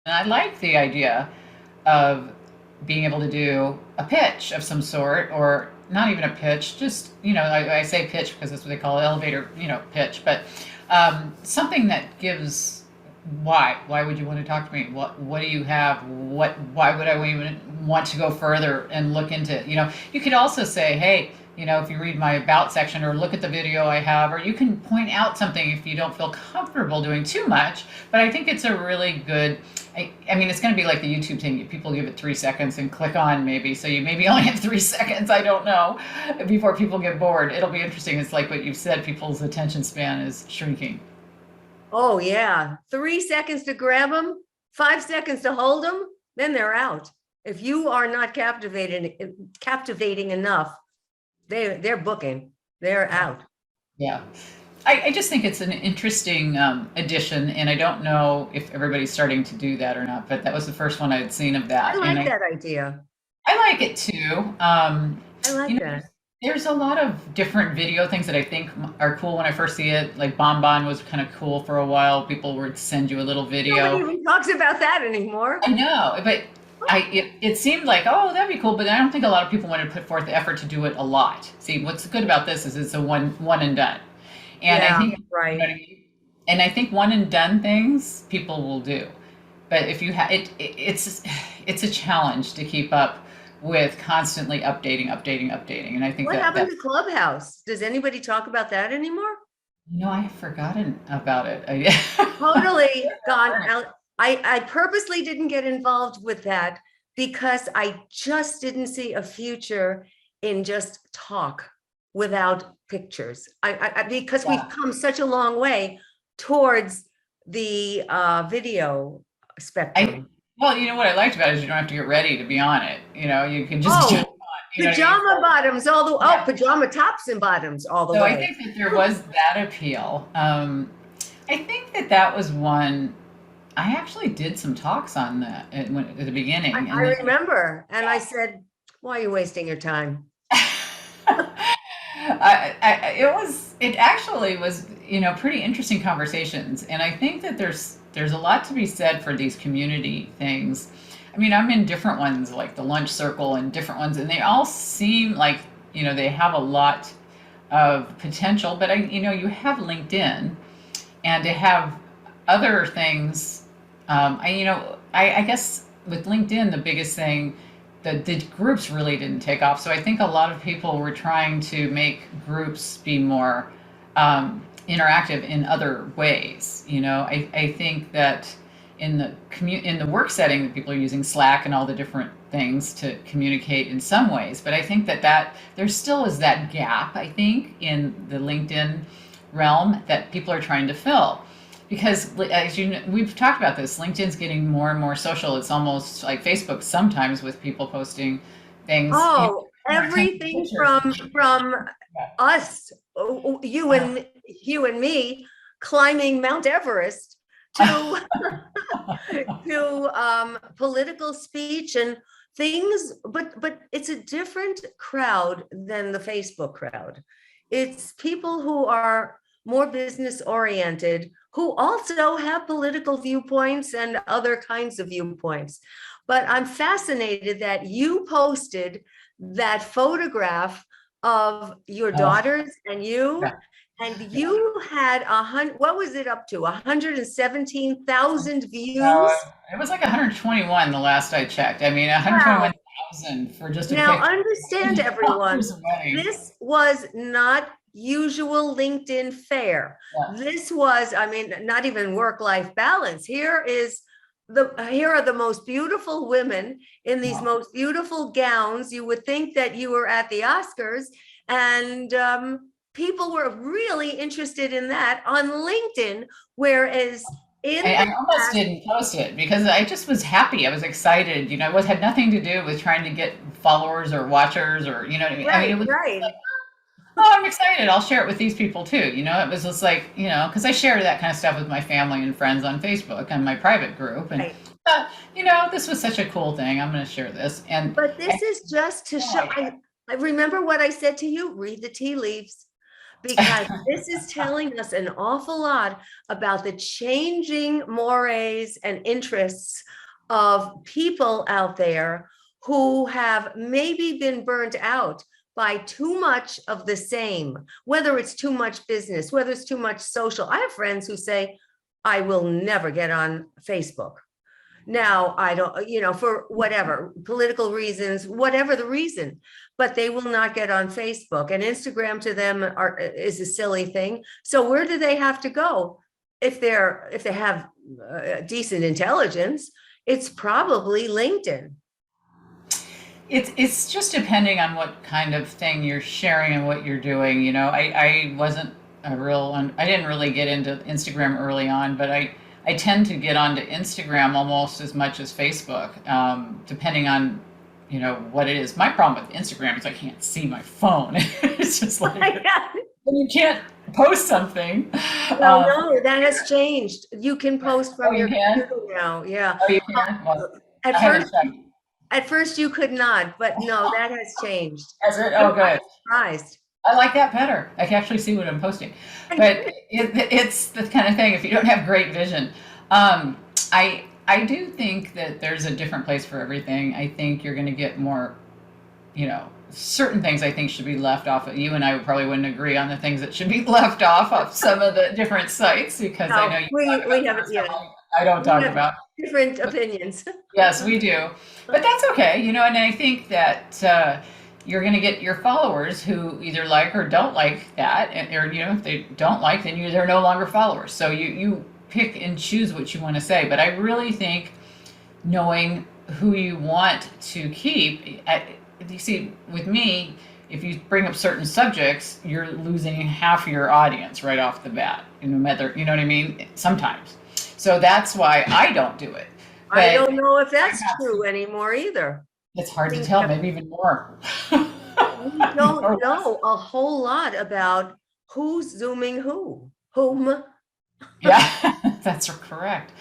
And I like the idea of being able to do a pitch of some sort, or not even a pitch, just, I say pitch because that's what they call it, elevator, pitch, but something that gives why would you want to talk to me? What do you have? Why would I even want to go further and look into, you could also say, hey, if you read my about section or look at the video I have, or you can point out something if you don't feel comfortable doing too much. But I think it's a really good, I mean, it's going to be like the YouTube thing. People give it 3 seconds and click on maybe. So you maybe only have 3 seconds. I don't know, before people get bored. It'll be interesting. It's like what you've said. People's attention span is shrinking. Oh yeah, 3 seconds to grab them, 5 seconds to hold them, then they're out. If you are not captivating enough, they're booking, they're out. Yeah. I just think it's an interesting addition, and I don't know if everybody's starting to do that or not, but that was the first one I had seen of I that. And like I, that idea. I like it too. I You like know, that. there's a lot of different video things that I think are cool when I first see it. Like Bonbon was kind of cool for a while. People would send you a little Nobody video. even talks about that anymore. I know, but it seemed like, oh, that'd be cool, but I don't think a lot of people wanted to put forth the effort to do it a lot. See, what's good about this is it's a one and done. And I Yeah, think, you know right. what I mean? And I think one and done things people will do. But if you have it's a challenge to keep up with constantly updating. And I think What that happened that to Clubhouse? Does anybody talk about that anymore? I have forgotten about it. Totally gone out. I purposely didn't get involved with that because I just didn't see a future in just talk without pictures. Because we've Yeah. come such a long way towards the video I spectrum. well, you know what I liked about it is you don't have to get ready to be on it. You can just jump Oh, on. You know what I mean? pajama bottoms all the Yeah. pajama tops and bottoms all the So I way. think that there was that appeal. I think that was one. I actually did some talks on that at the beginning, I and then remember, and I said, "Why are you wasting your time?" it actually was, pretty interesting conversations. And I think that there's a lot to be said for these community things. I mean, I'm in different ones like the lunch circle and different ones, and they all seem like, they have a lot of potential. But you have LinkedIn, and to have other things. I guess with LinkedIn, the biggest thing, the groups really didn't take off. So I think a lot of people were trying to make groups be more interactive in other ways. I think that in the work setting, that people are using Slack and all the different things to communicate in some ways. But I think that there still is that gap, I think, in the LinkedIn realm that people are trying to fill. Because as we've talked about this, LinkedIn's getting more and more social. It's almost like Facebook sometimes, with people posting things, Oh, more attention to everything pictures. from us, you and me, climbing Mount Everest to political speech and things, but it's a different crowd than the Facebook crowd. It's people who are more business oriented, who also have political viewpoints and other kinds of viewpoints. But I'm fascinated that you posted that photograph of your Oh, daughters and you, yeah, and yeah. you had what was it up to? 117,000 No, views? it was like 121 the last I checked. I mean, Wow. 121,000 for just a Now picture. understand, everyone, Daughter's wedding. this was not usual LinkedIn fare. Yeah. This was, I mean, not even work-life balance. Here are the most beautiful women in these No. most beautiful gowns. You would think that you were at the Oscars, and people were really interested in that on LinkedIn, whereas in I the almost past, didn't post it because I just was happy. I was excited. It had nothing to do with trying to get followers or watchers, or, you know what I mean? I mean, it right, was like, right, oh, I'm excited. I'll share it with these people too. It was just like, because I share that kind of stuff with my family and friends on Facebook and my private group. And, right. this was such a cool thing. I'm going to share this. And But I had this is just to no show, idea. I remember what I said to you, read the tea leaves, because this is telling us an awful lot about the changing mores and interests of people out there who have maybe been burnt out by too much of the same, whether it's too much business, whether it's too much social. I have friends who say, I will never get on Facebook. Now, I don't, for whatever political reasons, whatever the reason, but they will not get on Facebook, and Instagram to them is a silly thing. So where do they have to go? If they have decent intelligence, it's probably LinkedIn. It's just depending on what kind of thing you're sharing and what you're doing. I wasn't I didn't really get into Instagram early on, but I tend to get onto Instagram almost as much as Facebook, depending on, what it is. My problem with Instagram is I can't see my phone. It's just like, when you can't post something. No, that has changed. You can post Oh, from you your can? computer now. Yeah. Oh, you can? Well, At I haven't first, checked. at first you could not, but no, that has changed. Has it? Oh, good. Surprised. I like that better. I can actually see what I'm posting. But it's the kind of thing, if you don't have great vision. I do think that there's a different place for everything. I think you're going to get more, certain things I think should be left off of. You and I probably wouldn't agree on the things that should be left off of some of the different sites, because I know you we have, yeah, I don't talk have about. different opinions. Yes, we do. But that's okay, and I think that you're going to get your followers who either like or don't like that, or if they don't like, then they're no longer followers. So you pick and choose what you want to say. But I really think knowing who you want to keep, you see, with me, if you bring up certain subjects, you're losing half your audience right off the bat. No matter, you know what I mean? Sometimes. So that's why I don't do it. I don't know if that's true anymore either. It's hard to tell, maybe even more. We don't know a whole lot about who's Zooming whom. Yeah, that's correct.